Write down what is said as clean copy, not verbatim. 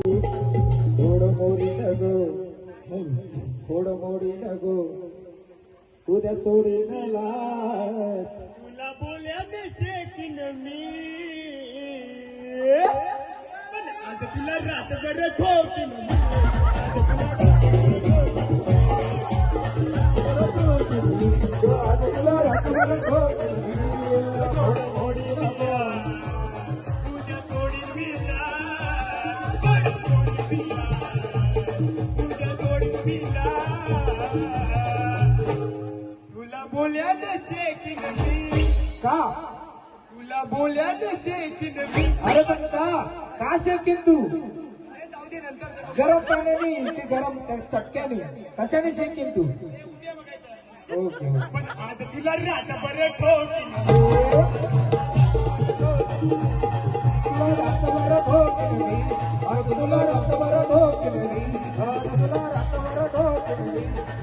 मोडी नगो मोडी नगो उद्या सोडीन लाट तुला बोल्या शेकीन मी पण आज तुला रातभर ठोकीन आज तुला रातभर ठोकीन मोडी नगो उद्या सोडीन मी उद्या सोडीन मी तुला बोल्या शेकीन मी का तुला बोल्या शेकीन मी अरे पण का शेकीन तू गरम पाण्याने की गरम चटक्याने कशाने शेकीन तू ओके पण आज तुला रातभर ठोकीन तुला रातभर ठोकीन तुला रातभर ठोकीन